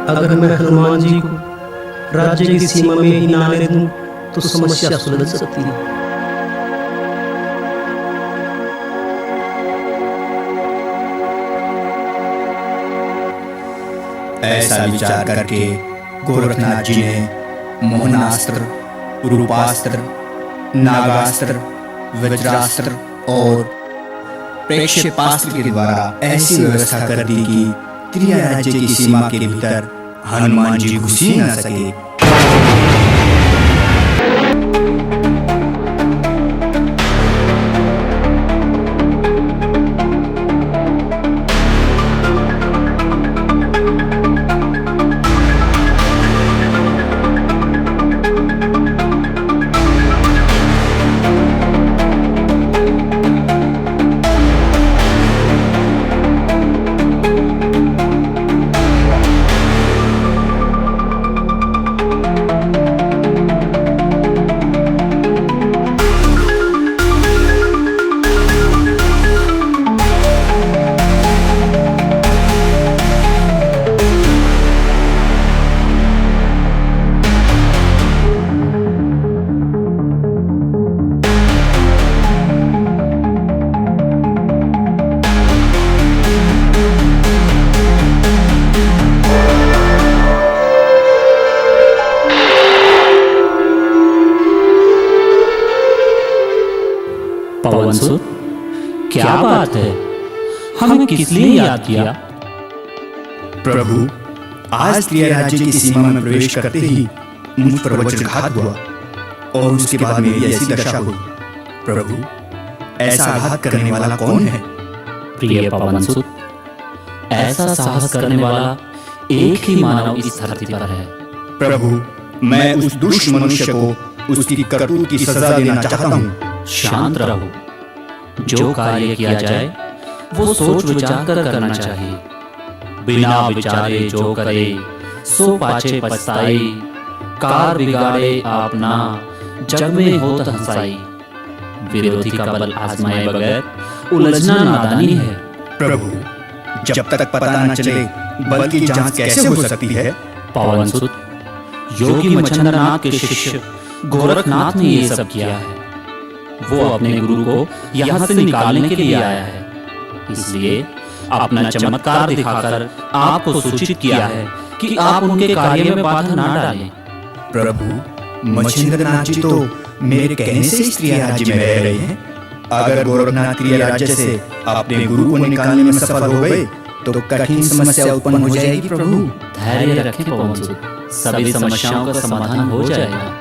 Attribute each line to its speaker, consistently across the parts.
Speaker 1: अगर मैं हनुमान जी को राज्य की सीमा में ही ना आने दूं तो समस्या सुलझ सकती है।
Speaker 2: ऐसा विचार करके गोरखनाथ जी ने मोहनास्त्र, रूपास्त्र, नागास्त्र, वज्रास्त्र और प्रक्षेपास्त्र के द्वारा ऐसी व्यवस्था कर दी कि त्रिया राज्य की सीमा के भीतर हनुमान जी घुस ही न सके।
Speaker 3: पवनसुत, क्या बात है? हमें किस लिए याद किया?
Speaker 2: प्रभु, आज त्रिया राज्य की सीमा में प्रवेश करते ही मुझ पर वज्रघात हुआ और उसके बाद मेरी ऐसी दशा हुई। प्रभु, ऐसा आघात करने वाला कौन है?
Speaker 3: प्रिय पवनसुत, ऐसा साहस करने वाला एक ही मानव इस धरती पर है।
Speaker 2: प्रभु, मैं उस दुष्ट मनुष्य को उसकी करतूत की सजा देना चाहता हूँ।
Speaker 3: शांत रहो। जो कार्य किया जाए वो सोच विचार कर करना चाहिए। बिना विचारे जो करे सो पाछे पछताई। कार बिगाड़े आपना जग में होत हंसाई। विरोधी का बल आजमाए बगैर उलझना नादानी है।
Speaker 2: प्रभु, जब तक पता न चले बल की जांच कैसे हो सकती है?
Speaker 3: पवनसुत, योगी मच्छंद्रनाथ के शिष्य गोरखनाथ ने ये सब किया है। वो अपने गुरु को यहाँ से निकालने के लिए आया है, इसलिए अपना चमत्कार दिखाकर आपको सूचित किया है कि आप उनके कार्य में बाधा ना डालें।
Speaker 2: प्रभु, मच्छिंद्रनाथ जी तो मेरे कहने से इस त्रिया राज्य में रह रहे हैं। अगर गोरखनाथ त्रिया राज्य से अपने गुरु को निकालने में सफल हो गए तो कठिन समस्या उत्पन्न हो जाएगी। प्रभु,
Speaker 3: धैर्य रखें पवनसुत, सभी समस्याओं का समाधान हो जाएगा।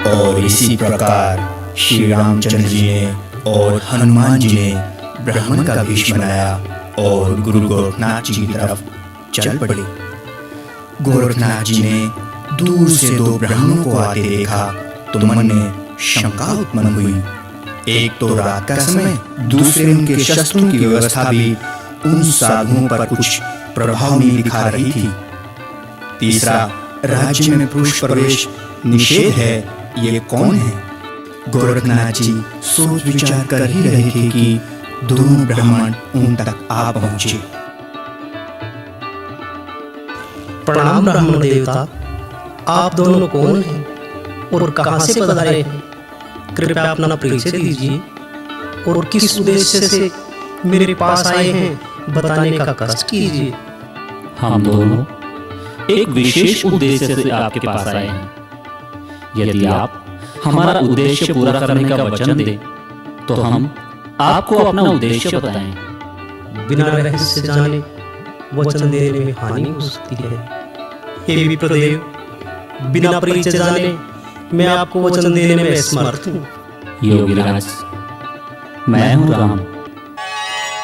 Speaker 2: और इसी प्रकार श्री रामचंद्र जी ने और हनुमान जी ने ब्राह्मण का वेश बनाया और गुरु गोरखनाथ जी की तरफ चल पड़े। गोरखनाथ जी ने दूर से दो ब्राह्मणों को आते देखा तो मन में शंका उत्पन्न हुई। एक तो रात का समय, दूसरे उनके शस्त्रों की व्यवस्था भी उन साधुओं पर कुछ प्रभाव नहीं दिखा रही थी। तीसरा, राज्य में पुरुष प्रवेश निषेध है। ये कौन है? गोरखनाथ जी सोच विचार कर ही रहे थे कि दोनों ब्राह्मण उन तक आ पहुंचे।
Speaker 1: प्रणाम ब्राह्मण देवता, आप दोनों कौन हैं और कहां से पधारे हैं? कृपया अपना परिचय दीजिए और किस उद्देश्य से मेरे पास आए हैं बताने का कष्ट कीजिए।
Speaker 3: हम दोनों एक विशेष उद्देश्य से आपके पास आए हैं। यदि आप हमारा उद्देश्य पूरा करने का वचन दें तो हम आपको अपना उद्देश्य बताएं।
Speaker 1: बिना रहस्य जाने वचन देने में हानि हो सकती है। हे विप्रदेव, बिना परिचय जाने मैं आपको वचन देने में असमर्थ हूँ।
Speaker 3: योगीराज, मैं हूँ राम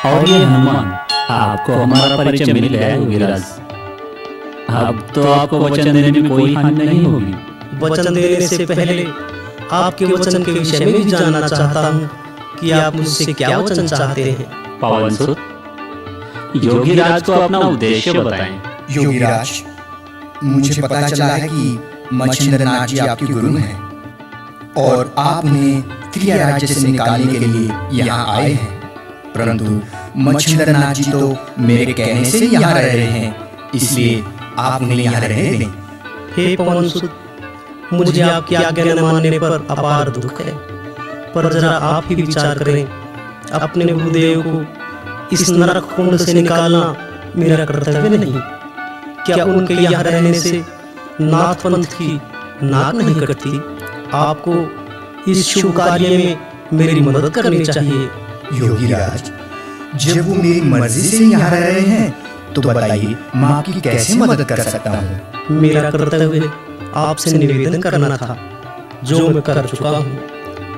Speaker 3: और ये हनुमान। आपको हमारा परिचय मिल गया है योगीराज। अब तो आपको वचन देने में कोई हानि नहीं होगी।
Speaker 1: वचन देने से पहले आपके वचन के विषय में भी जानना चाहता हूँ कि आप मुझसे क्या वचन चाहते हैं।
Speaker 3: पवनसुत, योगीराज को अपना उद्देश्य बताएं।
Speaker 2: योगीराज, मुझे पता चला है कि मच्छिंद्रनाथ जी आपके गुरु हैं और आपने त्रिया राज्य से निकालने के लिए यहाँ आए हैं, परंतु मच्छिंद्रनाथ जी तो मेरे कहने से यहाँ रह रहे हैं, इसलिए आप उन्हें यहाँ रहने दें।
Speaker 1: हे पवन सुत, मुझे आपकी आज्ञा न मानने पर अपार दुख है, पर जरा आप ही विचार करें, अपने गुरुदेव को इस नरक कुंड से निकालना मेरा कर्तव्य नहीं? क्या उनके यहाँ रहने से नाथ पंथ की नाक नहीं कटती? आपको इस शुभ कार्य में मेरी मदद करनी चाहिए।
Speaker 2: योगीराज, जब वो मेरी मर्जी से यहाँ रह रहे हैं तो बताइए मैं आपकी कैसे मदद कर सकता हूँ?
Speaker 1: मेरा कर्तव्य आपसे निवेदन करना था, जो मैं कर चुका हूँ।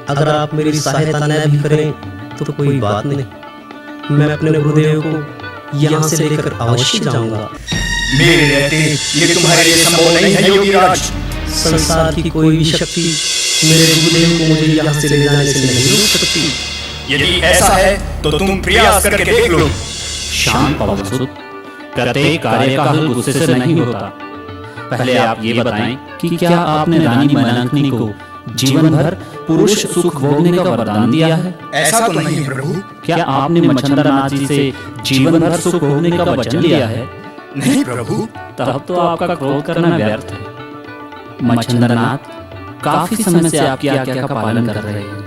Speaker 1: अगर आप मेरी सहायता न भी करें तो कोई बात नहीं, मैं अपने गुरुदेव को यहाँ से लेकर अवश्य जाऊंगा।
Speaker 2: मेरे रहते ये तुम्हारे लिए संभव नहीं है योगीराज।
Speaker 1: संसार की कोई भी शक्ति मेरे गुरुदेव को मुझे यहाँ से ले जाने से नहीं रोक सकती।
Speaker 2: यदि ऐसा है तो तुम प्रयास करके देख लो।
Speaker 3: शांत पवन सुत, प्रत्येक कार्य का हल गुस्से से नहीं होता। पहले आप ये बताएं कि क्या आपने रानी मनंकनी को जीवन भर पुरुष सुख भोगने का वरदान दिया है?
Speaker 2: ऐसा तो नहीं प्रभु।
Speaker 3: क्या आपने मच्छिंद्रनाथ जी से जीवन भर सुख भोगने का वचन लिया है?
Speaker 2: नहीं प्रभु।
Speaker 3: तब तो आपका क्रोध करना व्यर्थ है। मच्छिंद्रनाथ काफी समय से आपकी आज्ञा का पालन कर रहे हैं।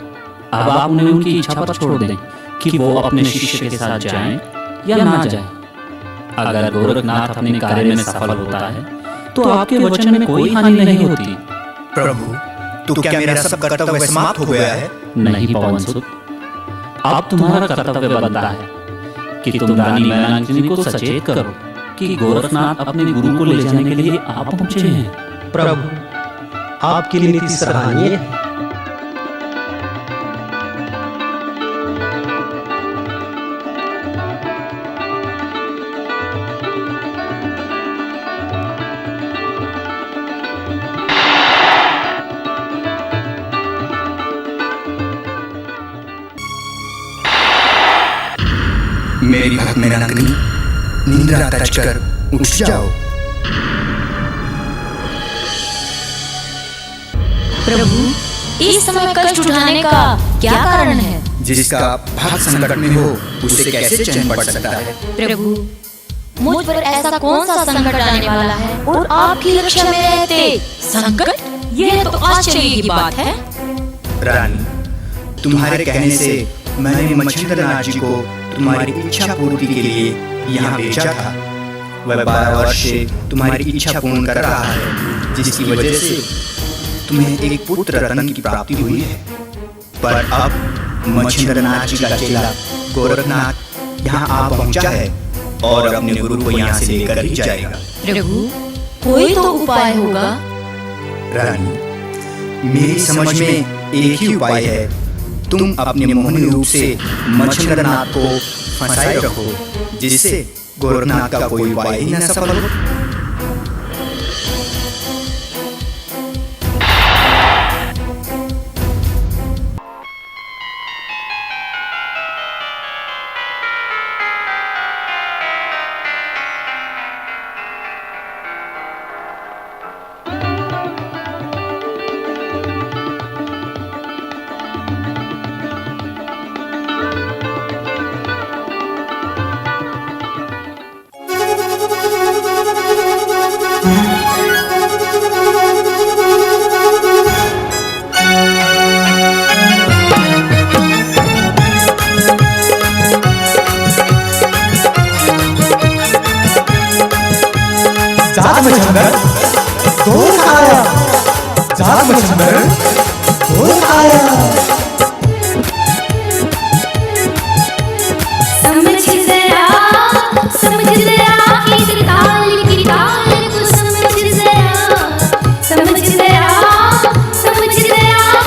Speaker 3: अब आप उन्हें उनकी इच्छा पर छोड़ दें कि वो अपने शिष्य के साथ जाएं या ना जाएं। अगर गोरखनाथ अपने कार्य में सफल होता है तो आपके वचन में कोई हानि नहीं होती।
Speaker 2: प्रभु, तो क्या मेरा सब कर्तव्य समाप्त हो गया है?
Speaker 3: नहीं पवन सुत, अब तुम्हारा कर्तव्य बनता है कि तुम रानी मनंकनी को सचेत करो कि गोरखनाथ अपने गुरु को ले जाने के लिए आप पहुंचे हैं।
Speaker 1: प्रभु, आपकी नीति सराहनीय है।
Speaker 2: मेरी भक्त मनंकनी, निंद्रा त्याज कर उठ जाओ।
Speaker 4: प्रभु, इस समय कष्ट उठाने का क्या कारण है?
Speaker 2: जिसका भाग संकट में हो उसे कैसे चैन पड़ सकता है?
Speaker 4: प्रभु, मुझ पर ऐसा कौन सा संकट आने वाला है और आपकी रक्षा में रहते संकट? यह तो आश्चर्य की बात है।
Speaker 2: रानी, तुम्हारे कहने से मैंने मच्छिंद्रनाथ जी को तुम्हारी इच्छा पूर्ति के लिए यहाँ भेजा था। वह 12 वर्ष से तुम्हारी इच्छा पूर्ण कर रहा है, जिसकी वजह से तुम्हें एक पुत्र रत्न की प्राप्ति हुई है। पर अब मच्छिंद्रनाथ जी का चेला गोरखनाथ यहाँ आ पहुँचा है और अपने गुरु को यहाँ से लेकर ही जाएगा।
Speaker 4: प्रभु, कोई तो उपाय होगा।
Speaker 2: रानी, मेरी समझ में एक ही उपाय है। तुम अपने मोहनी रूप से मच्छिंद्रनाथ को फंसाए रखो, जिससे गोरखनाथ का कोई उपाय ही न सफल हो।
Speaker 5: मच्छिंद्र कौन आया? जाग मच्छिंद्र कौन आया?
Speaker 4: समझ जरा इस ताल की ताल को समझ जरा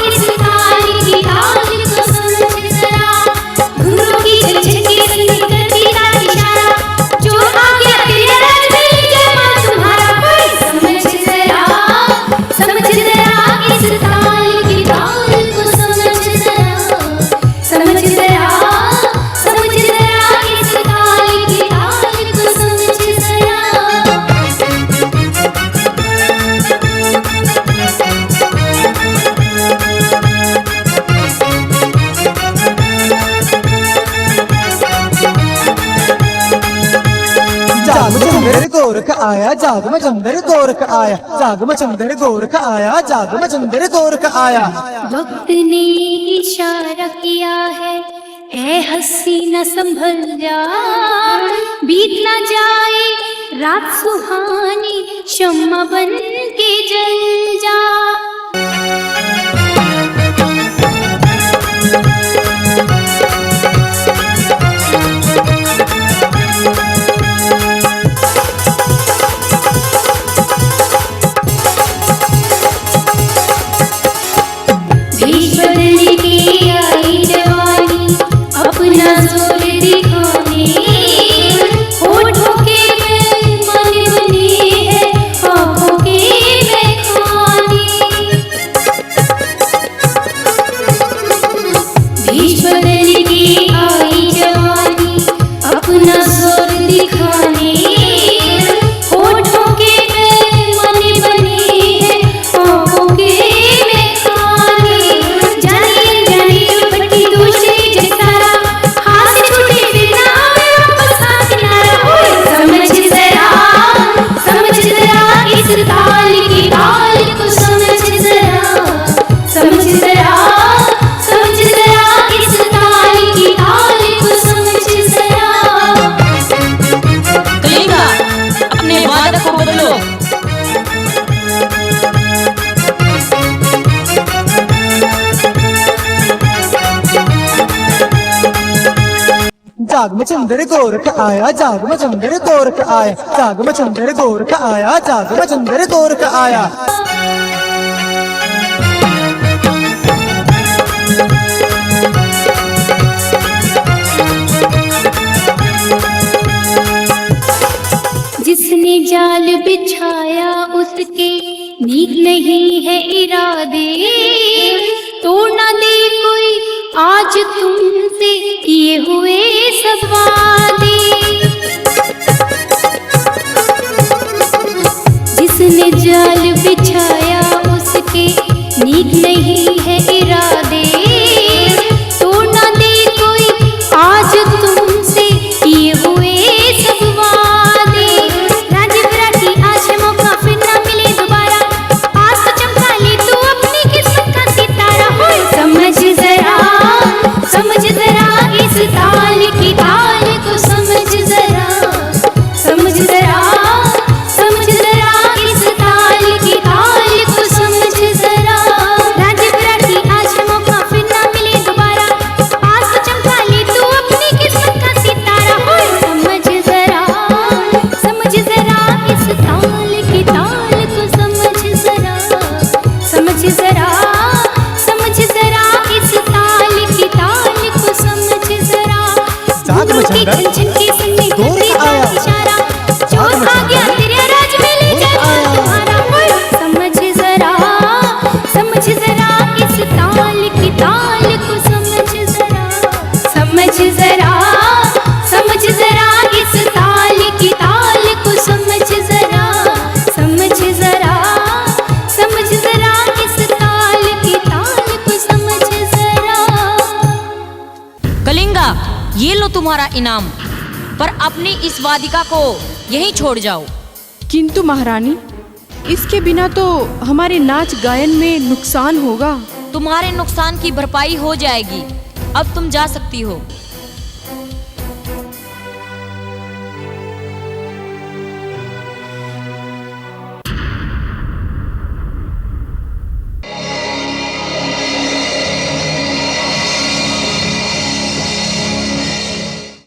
Speaker 4: इस ताल की ताल को समझ जरा। घुंघरू की झलझल के संग करती रात इशारा, जो आ गया तेरा राज मिल गया मां तुम्हारा। भाई समझ जरा इस ताल की ताल को समझ
Speaker 5: गोरख आया, जाग में चंदर गोरख आया, जाग में चंदर गोरख आया, जाग में चंदर गोरख आया।
Speaker 4: वक्त ने इशारा किया है, ऐ हसीना संभल जा, बीत ना जाए रात सुहानी, शम्मा बन के जल जा। भेष बदल के आई जवानी, अपना जोर दिखाने, होठों के में मन बने हैं, आँखों के में खाने। भेष बदल के आई जवानी, अपना जोर दिखाने, होठों के में मन बने हैं, आँखों के में खाने। जाने जाने भटकी दूसरी जैसारा, हाथ से छूटे फिर ना आवे वापस हाथ किनारा। ओए समझ जरा इस ताल की ताल को समझ जरा, समझ जरा इस ताल की ताल को समझ जरा।
Speaker 6: कलिंगा, अपने वादे को बदलो।
Speaker 5: जाग में चंदर गोरख आया, जाग में चंदर गोरख आया, जाग में चंदर गोरख आया, जाग में चंदर गोरख आया।
Speaker 4: जिसने जाल बिछाया उसके नीक नहीं है इरादे, तोड़ ना दे कोई आज तुमसे किए हुए सब वादे। जिसने जाल बिछाया उसके नीक नहीं है इरादे, तोड़ ना दे कोई आज तुमसे किए हुए सब वादे। राजपुरा की आज है मौका फिर ना मिले दोबारा, आज तो चमका ले तू अपनी किस्मत का सितारा। होए समझ जरा इस ताल की ताल को समझ जरा, समझ जरा इस ताल की ताल को समझ जरा। राजपुरा की आज है मौका फिर ना मिले दोबारा, आज तो चमका ले तू अपनी किस्मत का सितारा। होए समझ जरा इस ताल की ताल को समझ जरा, समझ जरा इस ताल की ताल को समझ जरा।
Speaker 5: जाग में
Speaker 4: घुंघरू की
Speaker 5: चंदर
Speaker 4: झनझन के संग में
Speaker 5: गोरख
Speaker 4: करती
Speaker 5: आया,
Speaker 4: था इशारा, चोर
Speaker 5: जाग में
Speaker 4: आ गया
Speaker 5: चंदर
Speaker 4: तेरे राज में ले जाए
Speaker 5: गोरख आया।
Speaker 4: तुम्हारा। होए समझ जरा इस ताल की ताल को समझ जरा, समझ जरा इस ताल की ताल को समझ जरा, समझ जरा इस ताल की ताल को समझ जरा।
Speaker 6: कलिंगा, ये लो तुम्हारा इनाम, पर अपनी इस वादिका को यहीं छोड़ जाओ।
Speaker 7: किंतु महारानी, इसके बिना तो हमारे नाच गायन में नुकसान होगा।
Speaker 6: तुम्हारे नुकसान की भरपाई हो जाएगी। अब तुम जा सकती हो।